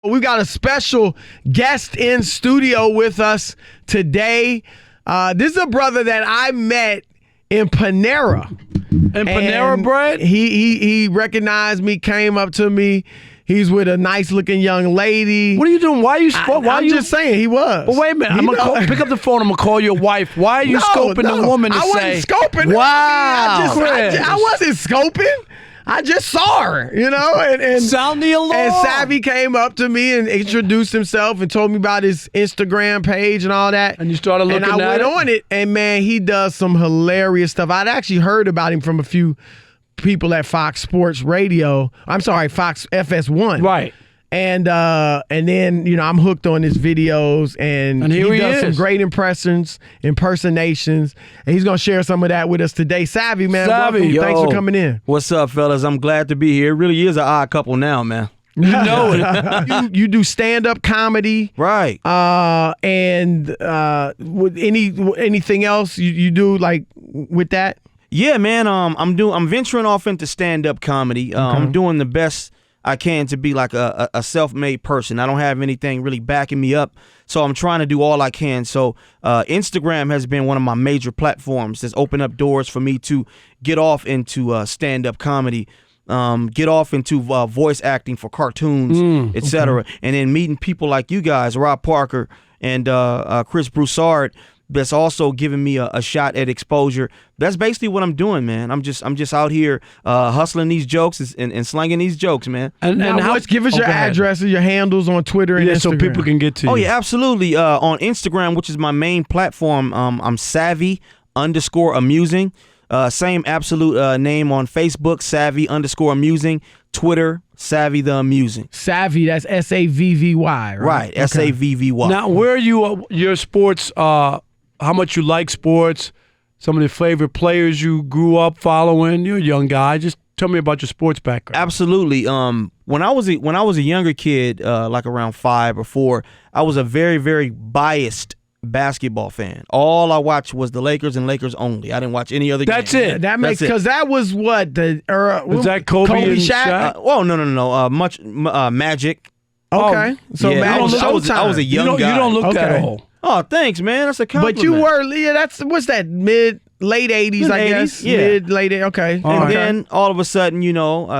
We got a special guest in studio with us today. This is a brother that I met in Panera. In Panera Bread? He recognized me, came up to me. He's with a nice-looking young lady. What are you doing? Why are you? I'm just saying he was. But wait a minute. I'm gonna pick up the phone. I'm gonna call your wife. Why are you scoping the woman to say? I wasn't scoping. Wow. I wasn't scoping. I just saw her, and sound the alarm. And Savvy came up to me and introduced himself and told me about his Instagram page and all that. And you started looking at it? And I went on it, and man, he does some hilarious stuff. I'd actually heard about him from a few people at Fox Sports Radio. I'm sorry, Fox FS1. Right. And then I'm hooked on his videos, and he does some great impressions, impersonations, and he's gonna share some of that with us today. Savvy, man, welcome. Thanks for coming in. What's up, fellas? I'm glad to be here. It really is an odd couple now, man. You know it. you do stand-up comedy, right? And with anything else you do like with that? Yeah, man. I'm venturing off into stand-up comedy. I'm doing the best I can to be like a self-made person. I don't have anything really backing me up, so I'm trying to do all I can. So Instagram has been one of my major platforms that's opened up doors for me to get off into stand-up comedy, get off into voice acting for cartoons, etc. And then meeting people like you guys, Rob Parker and Chris Broussard, that's also giving me a shot at exposure. That's basically what I'm doing, man. I'm just out here hustling these jokes and slanging these jokes, man. And give us your addresses, your handles on Twitter and Instagram, so people can get to you. Oh yeah, absolutely. On Instagram, which is my main platform, I'm savvy_amusing. Same absolute name on Facebook, savvy_amusing. Twitter, Savvy the Amusing. Savvy, that's SAVVY, right? Right, okay. SAVVY. Now, where are you? Your sports? How much you like sports? Some of the favorite players you grew up following. You're a young guy. Just tell me about your sports background. Absolutely. When I was a younger kid, like around 5 or 4, I was a very, very biased basketball fan. All I watched was the Lakers and Lakers only. I didn't watch any other game. That's it. That makes, because that was what the was that Kobe and Shaq? No. Magic. Okay, so yeah, I was a young guy. You don't look that old. Oh, thanks, man. That's a compliment. But you were, what's that, late 80s, I guess? Yeah. Late, okay. Then all of a sudden,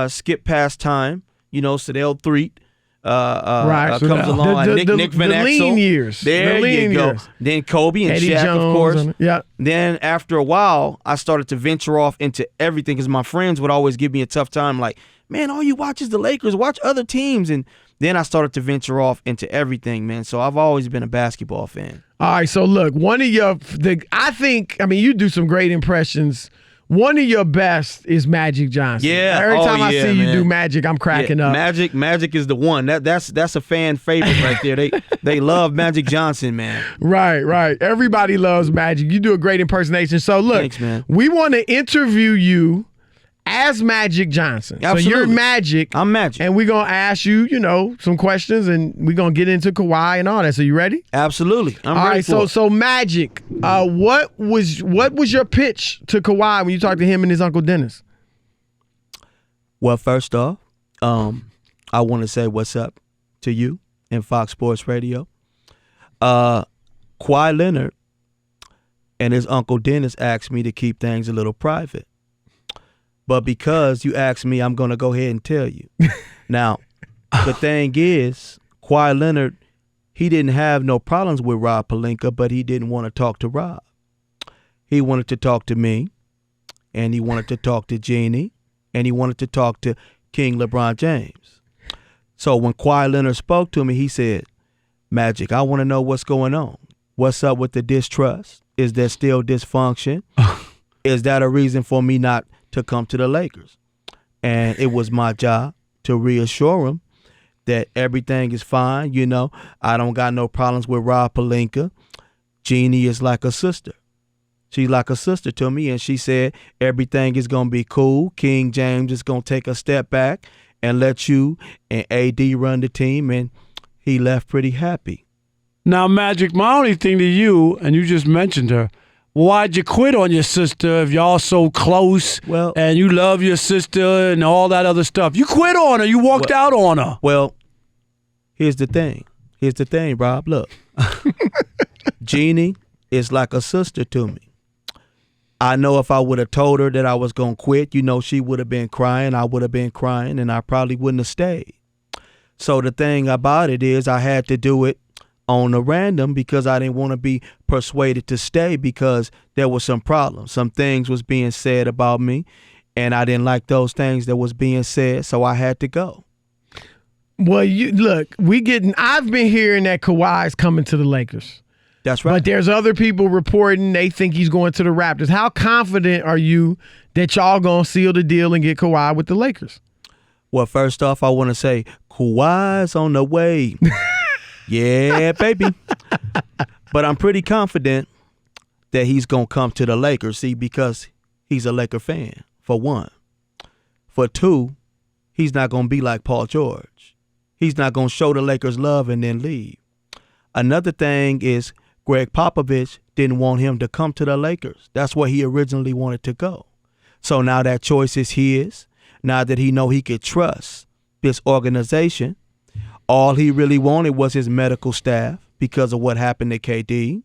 skip past time, Sedell Threet comes along. Nick Van Exel. The lean years. There you go. Then Kobe and Eddie Shaq, Jones, of course. Yeah. Then after a while, I started to venture off into everything because my friends would always give me a tough time like, man, all you watch is the Lakers. Watch other teams. And then I started to venture off into everything, man. So I've always been a basketball fan. All right, so look, you do some great impressions. One of your best is Magic Johnson. Yeah. Every time I see you man. do Magic, I'm cracking up. Magic is the one. That's a fan favorite right there. They love Magic Johnson, man. Right. Everybody loves Magic. You do a great impersonation. So look, thanks, man. We want to interview you as Magic Johnson. Absolutely. So you're Magic. I'm Magic. And we're going to ask you, some questions, and we're going to get into Kawhi and all that. So you ready? Absolutely. I'm all ready right, for it. So Magic, what was your pitch to Kawhi when you talked to him and his Uncle Dennis? Well, first off, I want to say what's up to you and Fox Sports Radio. Kawhi Leonard and his Uncle Dennis asked me to keep things a little private. But because you asked me, I'm going to go ahead and tell you. Now, the thing is, Kawhi Leonard, he didn't have no problems with Rob Pelinka, but he didn't want to talk to Rob. He wanted to talk to me, and he wanted to talk to Jeannie, and he wanted to talk to King LeBron James. So when Kawhi Leonard spoke to me, he said, Magic, I want to know what's going on. What's up with the distrust? Is there still dysfunction? Is that a reason for me not to come to the Lakers? And it was my job to reassure him that everything is fine. I don't got no problems with Rob Pelinka. Jeannie is like a sister. She's like a sister to me, and she said everything is going to be cool. King James is going to take a step back and let you and AD run the team, and he left pretty happy. Now, Magic, my only thing to you, and you just mentioned her, why'd you quit on your sister if y'all so close and you love your sister and all that other stuff? You quit on her. You walked out on her. Well, Here's the thing, Rob. Look, Jeannie is like a sister to me. I know if I would have told her that I was going to quit, she would have been crying. I would have been crying, and I probably wouldn't have stayed. So the thing about it is I had to do it on a random because I didn't want to be persuaded to stay because there was some problems. Some things was being said about me, and I didn't like those things that was being said, so I had to go. Well, I've been hearing that Kawhi's coming to the Lakers. That's right. But there's other people reporting they think he's going to the Raptors. How confident are you that y'all going to seal the deal and get Kawhi with the Lakers? Well, first off, I want to say Kawhi's on the way. Yeah, baby. But I'm pretty confident that he's going to come to the Lakers, see, because he's a Laker fan, for one. For two, he's not going to be like Paul George. He's not going to show the Lakers love and then leave. Another thing is Greg Popovich didn't want him to come to the Lakers. That's where he originally wanted to go. So now that choice is his. Now that he know he could trust this organization, all he really wanted was his medical staff because of what happened to KD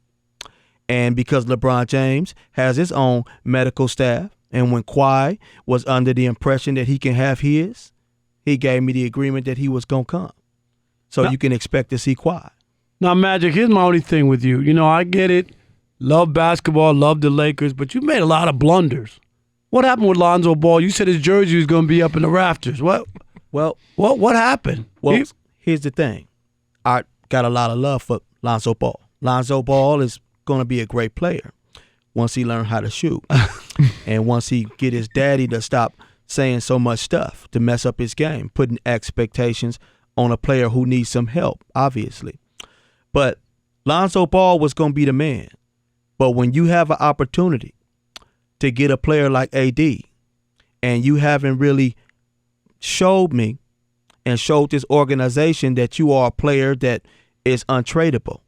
and because LeBron James has his own medical staff. And when Kawhi was under the impression that he can have his, he gave me the agreement that he was going to come. So you can expect to see Kawhi. Now, Magic, here's my only thing with you. I get it. Love basketball, love the Lakers, but you made a lot of blunders. What happened with Lonzo Ball? You said his jersey was going to be up in the rafters. What happened? Well, here's the thing. I got a lot of love for Lonzo Ball. Lonzo Ball is going to be a great player once he learns how to shoot. And once he get his daddy to stop saying so much stuff to mess up his game, putting expectations on a player who needs some help, obviously. But Lonzo Ball was going to be the man. But when you have an opportunity to get a player like AD and you haven't really showed me and showed this organization that you are a player that is untradeable,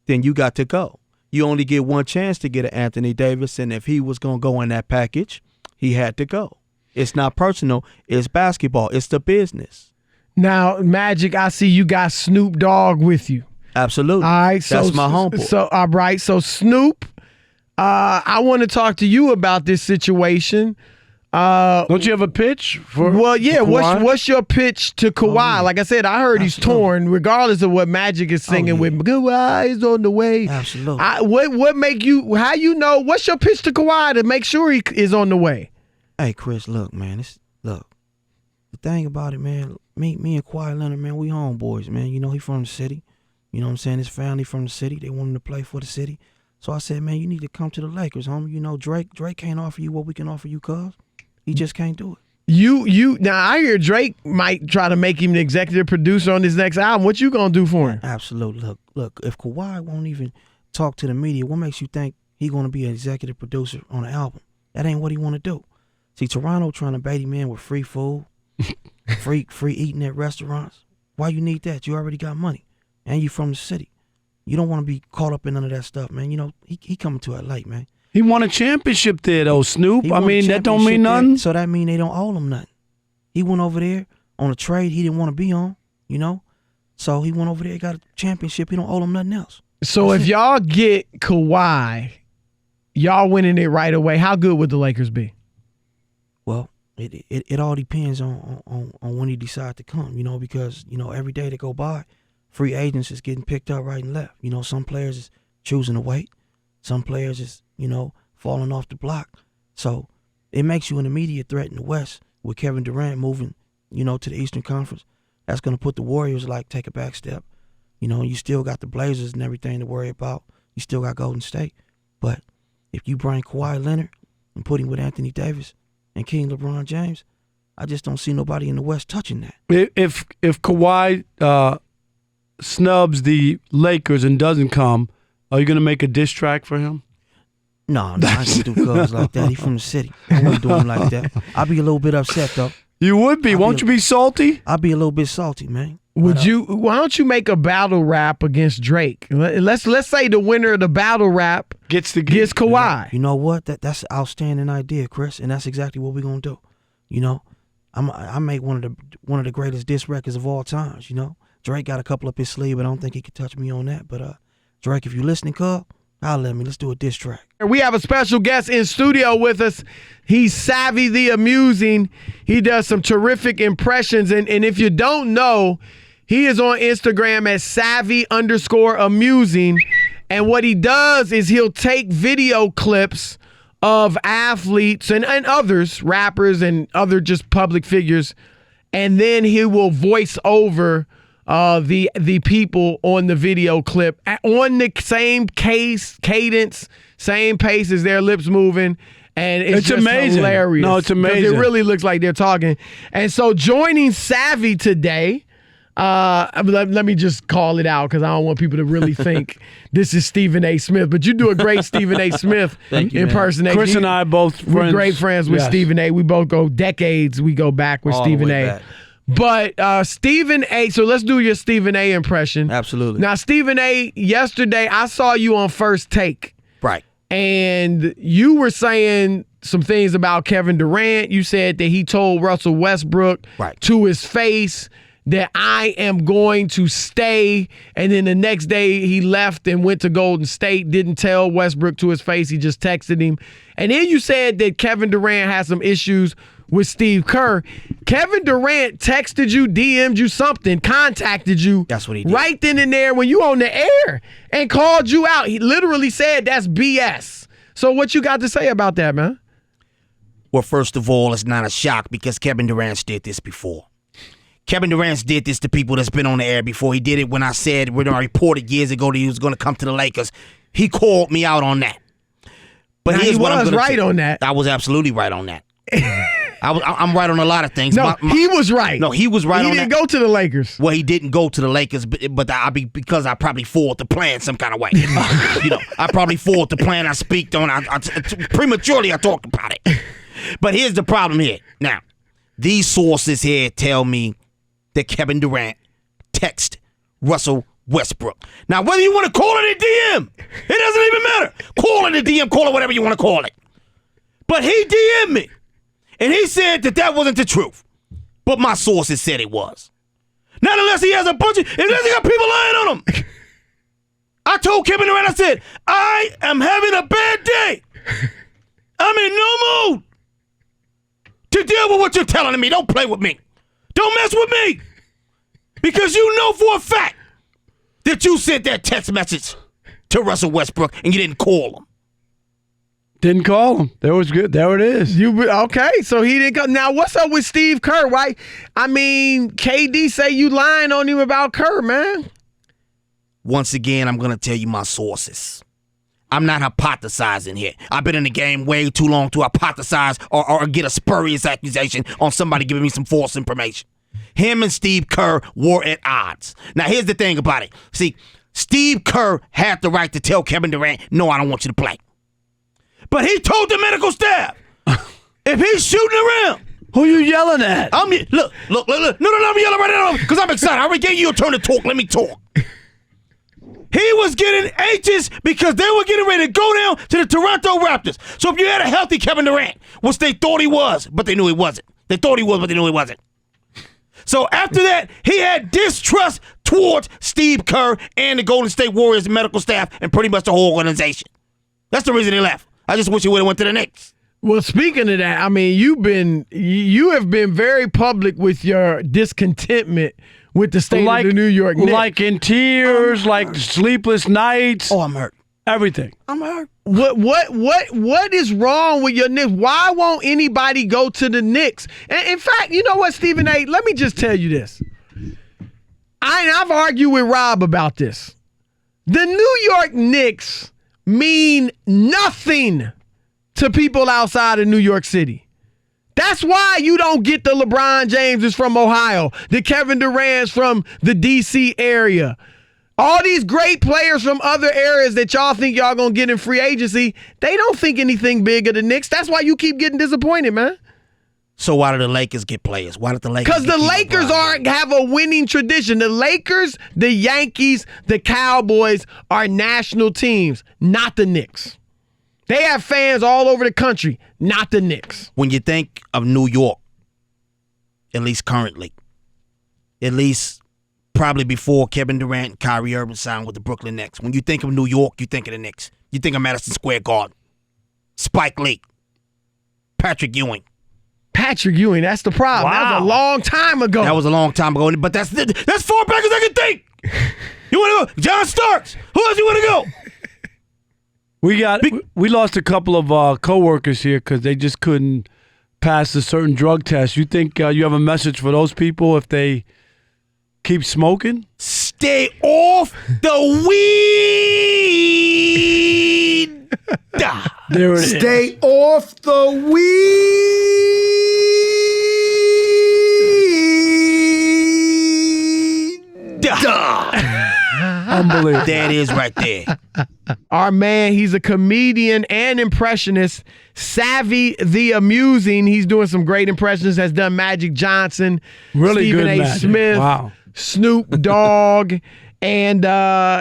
then you got to go. You only get one chance to get an Anthony Davis, and if he was going to go in that package, he had to go. It's not personal. It's basketball. It's the business. Now, Magic, I see you got Snoop Dogg with you. Absolutely. All right, that's my homeboy. So, all right, so Snoop, I want to talk to you about this situation. Don't you have a pitch for? Well, yeah. For what's your pitch to Kawhi? Like I said, I heard he's torn, regardless of what Magic is singing with. Kawhi is on the way. Absolutely. What make you? How you know? What's your pitch to Kawhi to make sure he is on the way? Hey, Chris, look, man. Look. The thing about it, man. Me and Kawhi Leonard, man, we homeboys, man. He from the city. You know what I'm saying? His family from the city. They want him to play for the city. So I said, man, you need to come to the Lakers, homie. Drake can't offer you what we can offer you, cuz. He just can't do it. Now I hear Drake might try to make him the executive producer on his next album. What you gonna do for him? Absolutely. Look. If Kawhi won't even talk to the media, what makes you think he gonna be an executive producer on an album? That ain't what he want to do. See, Toronto trying to bait him in with free food, free eating at restaurants. Why you need that? You already got money, and you from the city. You don't want to be caught up in none of that stuff, man. He coming to LA, man. He won a championship there, though, Snoop. I mean, that don't mean nothing. There, so that mean they don't owe him nothing. He went over there on a trade he didn't want to be on, So he went over there, got a championship. He don't owe him nothing else. So if y'all get Kawhi, y'all winning it right away, how good would the Lakers be? Well, it all depends on when he decides to come, because, every day that go by, free agents is getting picked up right and left. Some players is choosing to wait. Some players is, falling off the block. So it makes you an immediate threat in the West with Kevin Durant moving, to the Eastern Conference. That's going to put the Warriors, take a back step. You still got the Blazers and everything to worry about. You still got Golden State. But if you bring Kawhi Leonard and put him with Anthony Davis and King LeBron James, I just don't see nobody in the West touching that. If Kawhi snubs the Lakers and doesn't come, are you going to make a diss track for him? No, I ain't gonna do cuz like that. He from the city. I wouldn't do him like that. I'd be a little bit upset though. You would be. Won't you be salty? I'd be a little bit salty, man. Why don't you make a battle rap against Drake? Let's say the winner of the battle rap gets Kawhi. You know what? That's an outstanding idea, Chris, and that's exactly what we're gonna do. I make one of the greatest diss records of all times. Drake got a couple up his sleeve, but I don't think he could touch me on that. But Drake, if you listening, cuz, holler at me. Let's do a diss track. We have a special guest in studio with us. He's Savvy the Amusing. He does some terrific impressions. And if you don't know, he is on Instagram as Savvy_amusing. And what he does is he'll take video clips of athletes and others, rappers and other just public figures, and then he will voice over the people on the video clip on the same cadence, same pace as their lips moving. And it's just amazing. Hilarious. No, it's amazing. It really looks like they're talking. And so joining Savvy today, let me just call it out because I don't want people to really think this is Stephen A. Smith. But you do a great Stephen A. Smith impersonation. Chris and I both friends. We're great friends with Stephen A. We both go decades. We go back with Stephen A. Back. But Stephen A. So let's do your Stephen A. impression. Absolutely. Now, Stephen A., yesterday I saw you on First Take. Right. And you were saying some things about Kevin Durant. You said that he told Russell Westbrook to his face that I am going to stay. And then the next day he left and went to Golden State, didn't tell Westbrook to his face. He just texted him. And then you said that Kevin Durant has some issues with Steve Kerr. Kevin Durant texted you, DM'd you something, contacted you. That's what he did. Right then and there when you on the air and called you out. He literally said that's BS. So what you got to say about that, man? Well, first of all, it's not a shock because Kevin Durant did this before. Kevin Durant did this to people that's been on the air before. He did it when I said, when I reported years ago that he was going to come to the Lakers. He called me out on that. But he was right on that. I was absolutely right on that. I'm right on a lot of things. No, he was right. No, he was right on that. He didn't go to the Lakers. Well, he didn't go to the Lakers, but because I probably forward the plan some kind of way. I probably forward the plan. I speaked on. Prematurely, I talked about it. But here's the problem here. Now, these sources here tell me that Kevin Durant text Russell Westbrook. Now, whether you want to call it a DM, it doesn't even matter. Call it a DM, call it whatever you want to call it. But he DM'd me, and he said that wasn't the truth. But my sources said it was. Not unless he has unless he got people lying on him. I told Kevin Durant, I said, I am having a bad day. I'm in no mood to deal with what you're telling me. Don't play with me. Don't mess with me. Because you know for a fact that you sent that text message to Russell Westbrook and you didn't call him. Didn't call him. That was good. There it is. Okay, so he didn't come. Now, what's up with Steve Kerr? Why? I mean, KD say you lying on him about Kerr, man. Once again, I'm going to tell you my sources. I'm not hypothesizing here. I've been in the game way too long to hypothesize or get a spurious accusation on somebody giving me some false information. Him and Steve Kerr were at odds. Now, here's the thing about it. See, Steve Kerr had the right to tell Kevin Durant, no, I don't want you to play. But he told the medical staff, if he's shooting around. Who you yelling at? Look. No, I'm yelling right now because I'm excited. I already gave you a turn to talk. Let me talk. He was getting anxious because they were getting ready to go down to the Toronto Raptors. So if you had a healthy Kevin Durant, which they thought he was, but they knew he wasn't. They thought he was, but they knew he wasn't. So after that, he had distrust towards Steve Kerr and the Golden State Warriors medical staff and pretty much the whole organization. That's the reason he left. I just wish he would have went to the Knicks. Well, speaking of that, I mean, you have been very public with your discontentment with the state of the New York Knicks. Like in tears, like sleepless nights. Oh, I'm hurt. Everything. I'm hurt. What is wrong with your Knicks? Why won't anybody go to the Knicks? And in fact, you know what, Stephen A., let me just tell you this. I've argued with Rob about this. The New York Knicks mean nothing to people outside of New York City. That's why you don't get the LeBron James from Ohio, the Kevin Durant's from the D.C. area. All these great players from other areas that y'all think y'all going to get in free agency, they don't think anything big of the Knicks. That's why you keep getting disappointed, man. So why do the Lakers get players? Why did the Lakers? Because the Lakers have a winning tradition. The Lakers, the Yankees, the Cowboys are national teams, not the Knicks. They have fans all over the country, not the Knicks. When you think of New York, at least currently, at least probably before Kevin Durant and Kyrie Irving signed with the Brooklyn Nets. When you think of New York, you think of the Knicks. You think of Madison Square Garden. Spike Lee. Patrick Ewing. Patrick Ewing, that's the problem. Wow. That was a long time ago. That was a long time ago, but that's far back as I can think. You want to go? John Starks. Who else you want to go? We lost a couple of coworkers here because they just couldn't pass a certain drug test. You think you have a message for those people if they keep smoking? Stay off the weed. There it is. Stay off the weed. Unbelievable. That is right there. Our man, he's a comedian and impressionist. Savvy the Amusing. He's doing some great impressions. Has done Magic Johnson, really Stephen good A. Magic. Smith, wow. Snoop Dogg, and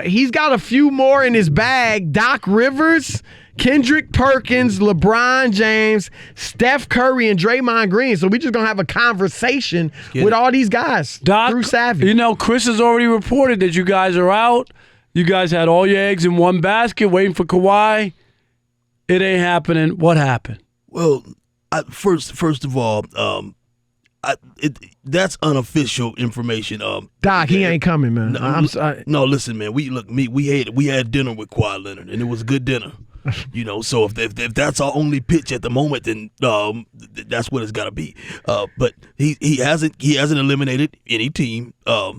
he's got a few more in his bag. Doc Rivers, Kendrick Perkins, LeBron James, Steph Curry, and Draymond Green. So we just going to have a conversation with all these guys Doc, through Savvy. You know, Chris has already reported that you guys are out. You guys had all your eggs in one basket waiting for Kawhi. It ain't happening. What happened? Well, first of all, that's unofficial information. Doc, he ain't coming, man. I'm sorry. No, listen, man. We had dinner with Kawhi Leonard, and it was a good dinner. You know, so if that's our only pitch at the moment, then that's what it's got to be. But he hasn't eliminated any team.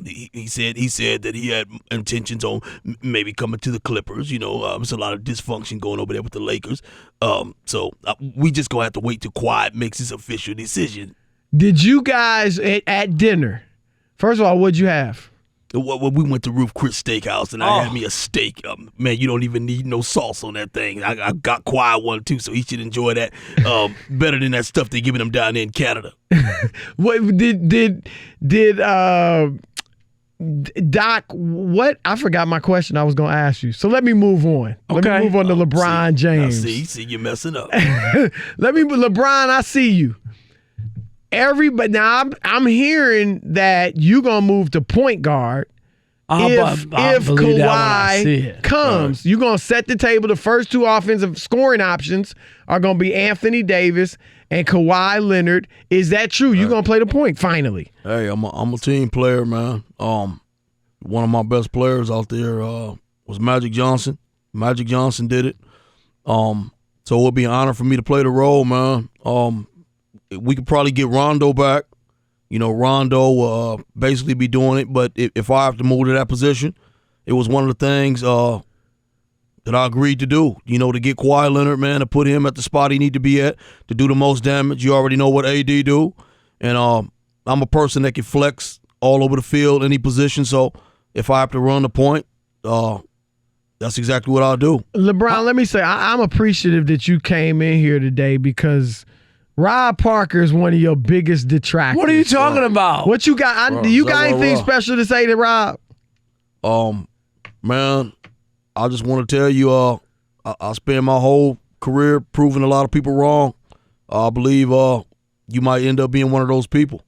He said that he had intentions on maybe coming to the Clippers. You know, there's a lot of dysfunction going over there with the Lakers. So we just gonna have to wait till Kawhi makes his official decision. Did you guys at dinner? First of all, what'd you have? Well, we went to Ruth Chris Steakhouse, and I had me a steak. Man, you don't even need no sauce on that thing. I got Kawhi one, too, so he should enjoy that better than that stuff they're giving him down there in Canada. What did Doc, what? I forgot my question I was going to ask you. So let me move on. Let me move on to LeBron James. See, you're messing up. LeBron, I see you. Everybody now, I'm hearing that you're gonna move to point guard. If Kawhi comes, you're gonna set the table. The first two offensive scoring options are gonna be Anthony Davis and Kawhi Leonard. Is that true? You're gonna play the point finally? Hey, I'm a team player, man. One of my best players out there was Magic Johnson. Magic Johnson did it. So it would be an honor for me to play the role, man. We could probably get Rondo back. You know, Rondo will basically be doing it. But if I have to move to that position, it was one of the things that I agreed to do. You know, to get Kawhi Leonard, man, to put him at the spot he need to be at, to do the most damage. You already know what AD do. And I'm a person that can flex all over the field, any position. So if I have to run the point, that's exactly what I'll do. LeBron, let me say, I'm appreciative that you came in here today because Rob Parker is one of your biggest detractors. What are you talking about? What you got? Do you got anything special to say to Rob? Man, I just want to tell you, I spent my whole career proving a lot of people wrong. I believe you might end up being one of those people.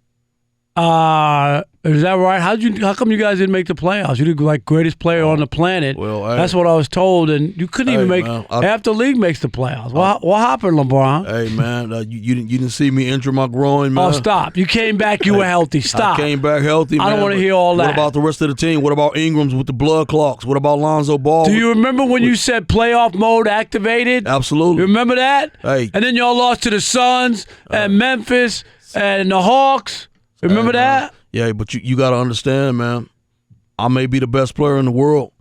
Is that right? How come you guys didn't make the playoffs? You're the like greatest player on the planet. Well, that's what I was told, and you couldn't even make half the league makes the playoffs. What happened, LeBron? Hey man, you didn't see me injure my groin, man. Oh, stop! You came back. You were healthy. Stop. I came back healthy. Man, I don't want to hear all that. What about the rest of the team? What about Ingram's with the blood clots? What about Lonzo Ball? Do you remember when you said playoff mode activated? Absolutely. You remember that? Hey, and then y'all lost to the Suns and Memphis and the Hawks. Remember that? Yeah, but you got to understand, man, I may be the best player in the world,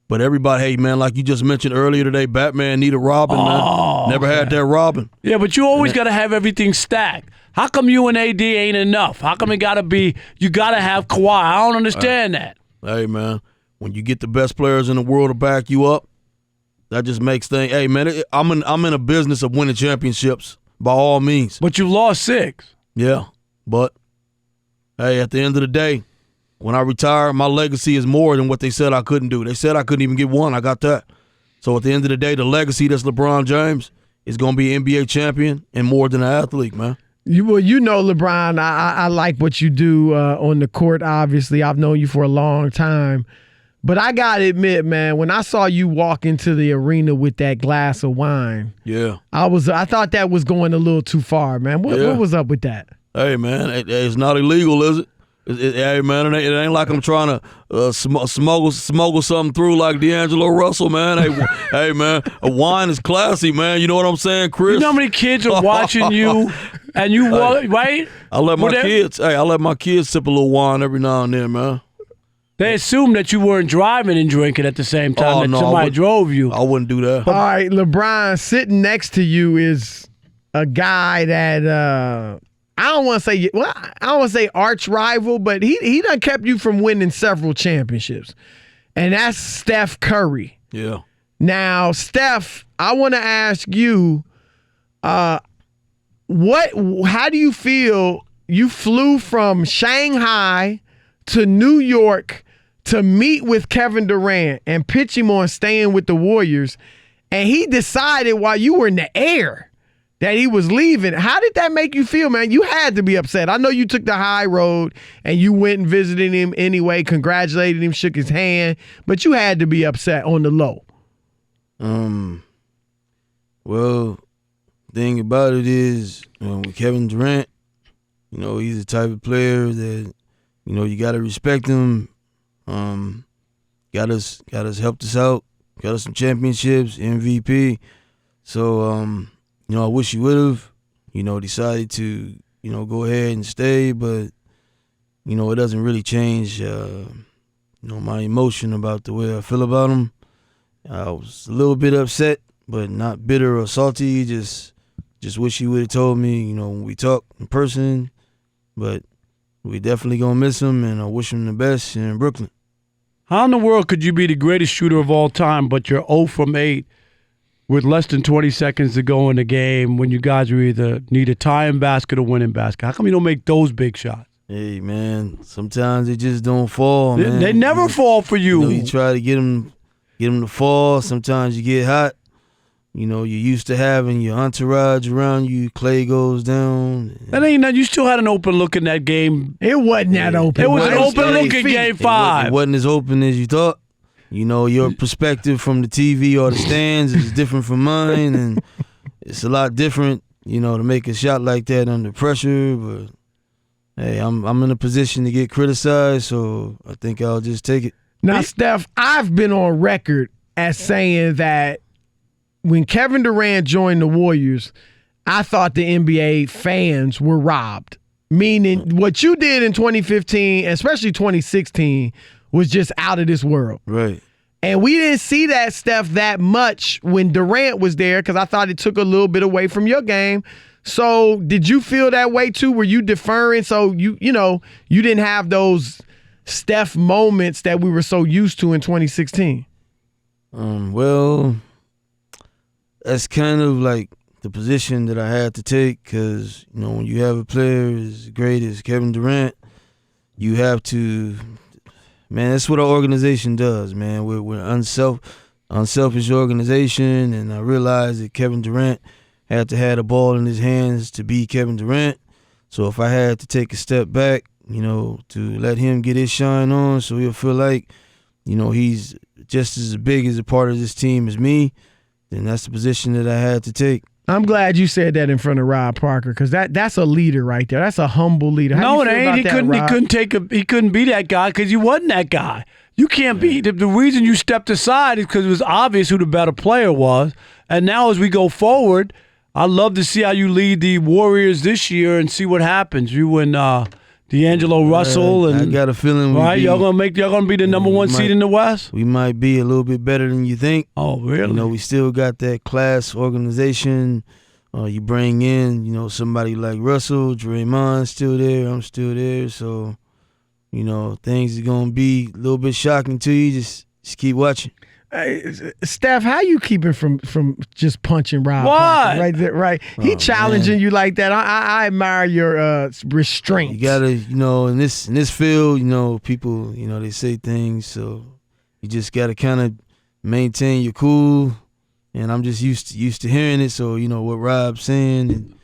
but everybody, hey, man, like you just mentioned earlier today, Batman needed Robin, man. Never had that Robin. Yeah, but you always got to have everything stacked. How come you and AD ain't enough? How come you got to have Kawhi? I don't understand that. Hey, man, when you get the best players in the world to back you up, that just makes things, hey, man, I'm in a business of winning championships by all means. But you lost 6. Yeah, but hey, at the end of the day, when I retire, my legacy is more than what they said I couldn't do. They said I couldn't even get one. I got that. So at the end of the day, the legacy that's LeBron James is going to be an NBA champion and more than an athlete, man. You know, LeBron, I like what you do on the court, obviously. I've known you for a long time. But I got to admit, man, when I saw you walk into the arena with that glass of wine, I thought that was going a little too far, man. What was up with that? Hey, man, it's not illegal, is it? Hey, man, it ain't like I'm trying to smuggle something through like D'Angelo Russell, man. Hey, man, a wine is classy, man. You know what I'm saying, Chris? You know how many kids are watching you, and you walk, right? I let my kids sip a little wine every now and then, man. They assume that you weren't driving and drinking at the same time somebody drove you. I wouldn't do that. All right, LeBron, sitting next to you is a guy that I don't want to say arch rival, but he done kept you from winning several championships. And that's Steph Curry. Yeah. Now, Steph, I want to ask you, how do you feel you flew from Shanghai to New York to meet with Kevin Durant and pitch him on staying with the Warriors, and he decided while you were in the air that he was leaving? How did that make you feel, man? You had to be upset. I know you took the high road and you went and visited him anyway, congratulated him, shook his hand, but you had to be upset on the low. Well, the thing about it is, with Kevin Durant, he's the type of player that, you got to respect him. Got us helped us out, got us some championships, MVP. So, I wish he would have, decided to, go ahead and stay, but, it doesn't really change, my emotion about the way I feel about him. I was a little bit upset, but not bitter or salty. Just wish he would have told me, when we talk in person. But we definitely gonna miss him, and I wish him the best in Brooklyn. How in the world could you be the greatest shooter of all time, but you're 0 from 8 with less than 20 seconds to go in the game when you guys either need a tie-in basket or winning basket? How come you don't make those big shots? Hey, man, sometimes they just don't fall, man. They never fall for you. You try to get them to fall. Sometimes you get hot. You're used to having your entourage around you. Clay goes down. That ain't nothing. You still had an open look in that game. It wasn't that open. It was an open look in Game 5. It wasn't as open as you thought. Your perspective from the TV or the stands is different from mine, and it's a lot different, to make a shot like that under pressure. But, hey, I'm in a position to get criticized, so I think I'll just take it. Now, Steph, I've been on record as saying that when Kevin Durant joined the Warriors, I thought the NBA fans were robbed. Meaning what you did in 2015, especially 2016, was just out of this world. Right. And we didn't see that, Steph, that much when Durant was there because I thought it took a little bit away from your game. So did you feel that way too? Were you deferring so you didn't have those Steph moments that we were so used to in 2016? Well, that's kind of like the position that I had to take because, when you have a player as great as Kevin Durant, you have to, man, that's what our organization does, man. We're unselfish organization, and I realized that Kevin Durant had to have the ball in his hands to be Kevin Durant. So if I had to take a step back, to let him get his shine on so he'll feel like, he's just as big as a part of this team as me, then that's the position that I had to take. I'm glad you said that in front of Rob Parker because that's a leader right there. That's a humble leader. No, it ain't. He couldn't be that guy because you wasn't that guy. You can't be. The reason you stepped aside is because it was obvious who the better player was. And now as we go forward, I'd love to see how you lead the Warriors this year and see what happens. You and D'Angelo Russell, and I got a feeling y'all gonna be the number one seed in the West. We might be a little bit better than you think. Oh, really? We still got that class organization. You bring in, somebody like Russell, Draymond's still there. I'm still there. So, things are gonna be a little bit shocking to you. Just keep watching. Hey, Steph, how you keeping from just punching Rob Parker right there? Right, he challenging you like that. I admire your restraint. You gotta, in this field, people, they say things, so you just gotta kind of maintain your cool. And I'm just used to hearing it. So what Rob's saying, and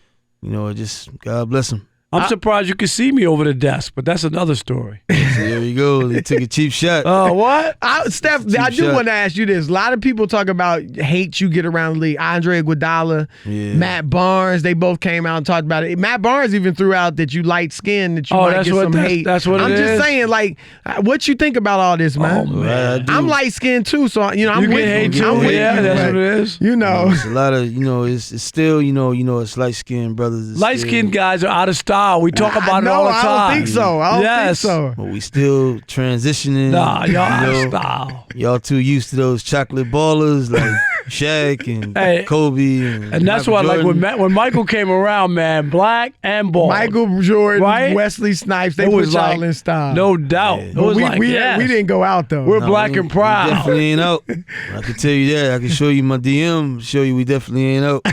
just God bless him. I'm surprised you could see me over the desk, but that's another story. So there you go. They took a cheap shot. What? Steph, I do want to ask you this. A lot of people talk about hate you get around the league. Andre Iguodala, Matt Barnes, they both came out and talked about it. Matt Barnes even threw out that you light-skinned, that you might get some hate. That's what I'm just saying, like, what you think about all this, man? Oh, man. I'm light-skinned too, so, I'm you with get hate you. too. Yeah, that's what it is. It's a lot of, it's still, it's light-skinned brothers. Light-skinned guys are out of style. We talk about it all the time. I don't think so. I don't think so. But we still transitioning. Nah, y'all out of style. Y'all too used to those chocolate ballers like Shaq and Kobe. And that's why, like, when Michael came around, man, black and bald. Michael Jordan, right? Wesley Snipes, they put y'all in style. No doubt. Yeah. It was we didn't go out, though. We're black and proud. We definitely ain't out. I can tell you that. I can show you my DM, show you we definitely ain't out.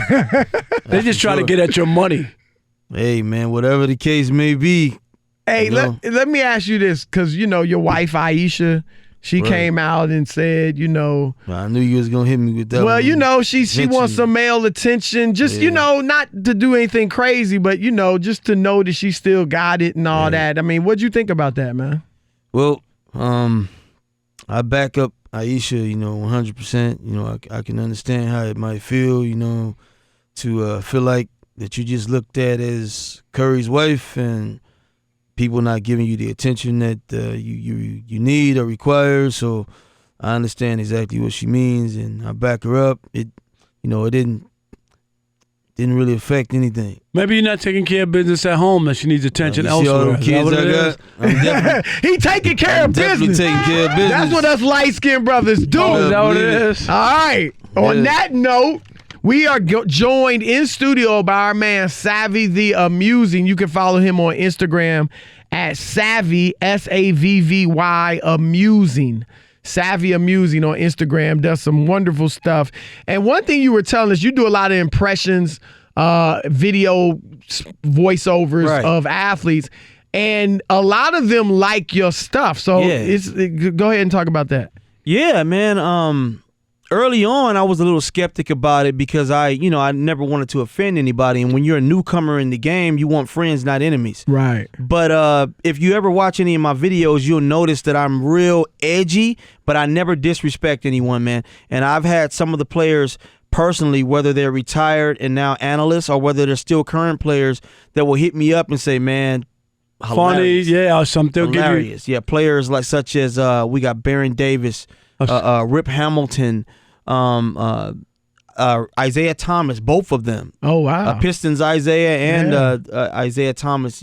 They just try to get at your money. Hey, man, whatever the case may be. Hey, let me ask you this, because, your wife, Aisha, she came out and said, I knew you was going to hit me with that. Well, she wants some male attention. Just, not to do anything crazy, but, just to know that she still got it and all that. I mean, what'd you think about that, man? Well, I back up Aisha, 100%. I can understand how it might feel, to feel like that you just looked at as Curry's wife and people not giving you the attention that you need or require. So I understand exactly what she means, and I back her up. It didn't really affect anything. Maybe you're not taking care of business at home, that she needs attention you elsewhere. See all them kids I got? I'm definitely, he taking care of business. Taking care of business. That's what us light-skinned brothers do. Is that what it is? All right. On that note, we are joined in studio by our man Savvy the Amusing. You can follow him on Instagram at Savvy, SAVVY Amusing. Savvy Amusing on Instagram, does some wonderful stuff. And one thing you were telling us, you do a lot of impressions, video voiceovers of athletes, and a lot of them like your stuff. So go ahead and talk about that. Yeah, man. Early on, I was a little skeptic about it because I never wanted to offend anybody. And when you're a newcomer in the game, you want friends, not enemies. Right. But if you ever watch any of my videos, you'll notice that I'm real edgy, but I never disrespect anyone, man. And I've had some of the players personally, whether they're retired and now analysts or whether they're still current players, that will hit me up and say, man, hilarious. Funny, or something. Hilarious. Yeah, players like such as we got Baron Davis, Rip Hamilton, Isaiah Thomas, both of them. Oh, wow. Pistons Isaiah and Isaiah Thomas,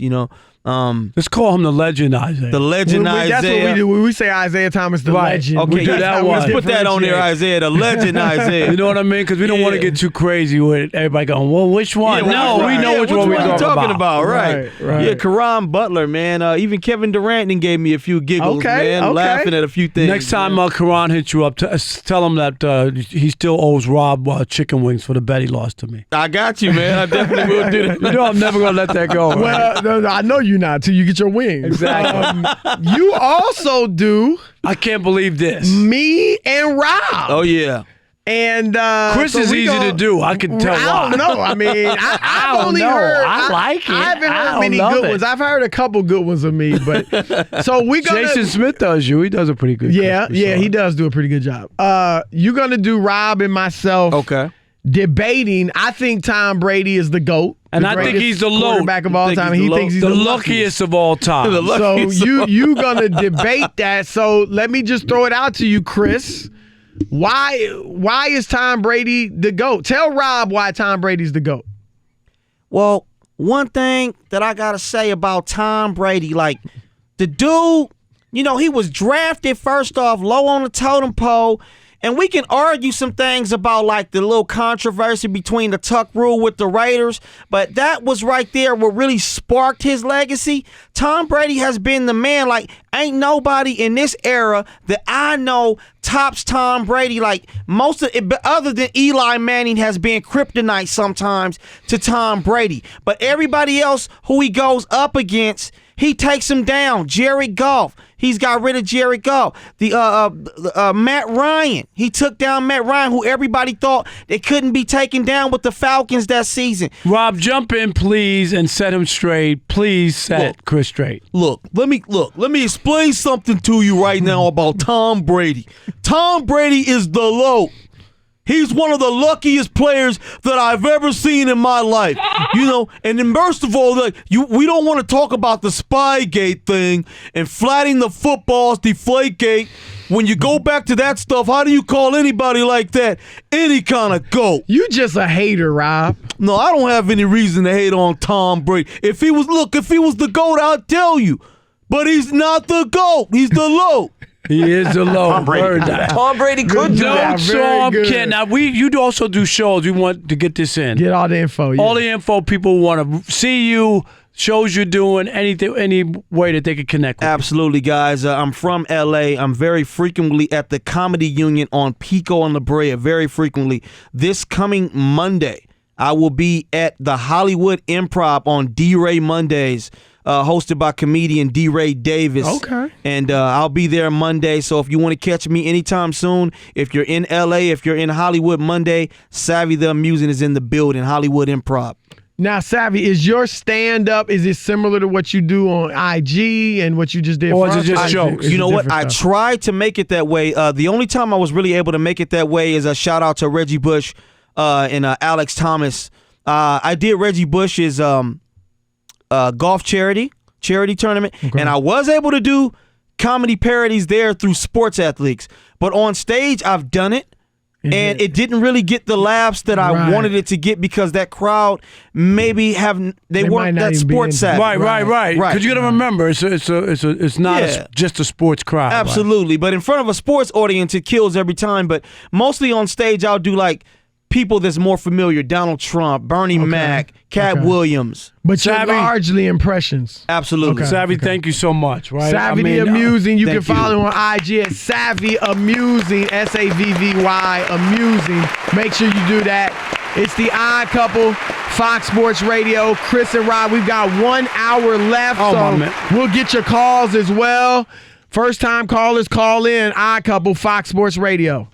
Let's call him the legend Isaiah. The legend Isaiah. That's what we do. When we say Isaiah Thomas, the legend. Okay, we do that one. Let's put that on there, Isaiah, the legend Isaiah. You know what I mean? Because we don't want to get too crazy with everybody going, well, which one? Yeah, no, we know which one we're talking about. Right. Yeah, Karan Butler, man. Even Kevin Durant gave me a few giggles, man, laughing at a few things. Next time Karan hits you up, tell him that he still owes Rob chicken wings for the bet he lost to me. I got you, man. I definitely will do that. You know I'm never going to let that go. Well, no, I know you're not till you get your wings. Exactly. You also do I can't believe this. Me and Rob. Oh, yeah. And Chris is easy to do. I can tell why. I don't know. I mean, I've only heard. I like it. I haven't heard many good ones. I've heard a couple good ones of me, but so we gonna. Jason Smith does you. He does a pretty good. Yeah, he does do a pretty good job. You're gonna do Rob and myself. Okay. Debating. I think Tom Brady is the GOAT. And I think he's the quarterback of all time. He thinks he's the luckiest of all time. So you gonna debate that. So let me just throw it out to you, Chris. Why is Tom Brady the GOAT? Tell Rob why Tom Brady's the GOAT. Well, one thing that I gotta say about Tom Brady, like the dude, he was drafted first off low on the totem pole. And we can argue some things about like the little controversy between the Tuck rule with the Raiders, but that was right there what really sparked his legacy. Tom Brady has been the man. Like, ain't nobody in this era that I know tops Tom Brady. Like, most of it, other than Eli Manning, has been kryptonite sometimes to Tom Brady. But everybody else who he goes up against, He takes him down. Jerry Goff. He's got rid of Jerry Goff. Matt Ryan. He took down Matt Ryan, who everybody thought they couldn't be taken down with the Falcons that season. Rob, jump in, please, and set him straight. Please set Chris straight. Let me explain something to you right now about Tom Brady. Tom Brady is the GOAT. He's one of the luckiest players that I've ever seen in my life. And then first of all, we don't want to talk about the Spygate thing and flatting the footballs, Deflategate. When you go back to that stuff, how do you call anybody like that any kind of GOAT? You just a hater, Rob. No, I don't have any reason to hate on Tom Brady. If he was the GOAT, I'd tell you. But he's not the GOAT. He's the low. He is the low. Tom Brady could do that. Now, you also do shows. We want to get this in. Get all the info. Yeah. All the info. People want to see you, shows you're doing, anything, any way that they can connect with Absolutely, guys. I'm from L.A. I'm very frequently at the Comedy Union on Pico and La Brea, very frequently. This coming Monday, I will be at the Hollywood Improv on D-Ray Mondays. Hosted by comedian D-Ray Davis. Okay. And I'll be there Monday, so if you want to catch me anytime soon, if you're in L.A., if you're in Hollywood Monday, Savvy the Amusing is in the building, Hollywood Improv. Now, Savvy, is your stand-up, is it similar to what you do on IG and what you just did? Or is it just jokes? You know what? I tried to make it that way. The only time I was really able to make it that way is a shout-out to Reggie Bush and Alex Thomas. I did Reggie Bush's... golf charity tournament, and I was able to do comedy parodies there through sports athletes. But on stage, I've done it, and it didn't really get the laughs that I wanted it to get because that crowd maybe they weren't that sports savvy. Right. Because you got to remember, it's not just a sports crowd. Absolutely, but in front of a sports audience, it kills every time. But mostly on stage, I'll do like people that's more familiar: Donald Trump, Bernie Mac, Cat Williams. But you're largely impressions. Absolutely. Okay. Savvy, thank you so much. Right? Savvy the Amusing. You can follow him on IG at Savvy Amusing, SAVVY Amusing. Make sure you do that. It's the Odd Couple, Fox Sports Radio. Chris and Rob, we've got 1 hour left, so we'll get your calls as well. First time callers, call in. Odd Couple, Fox Sports Radio.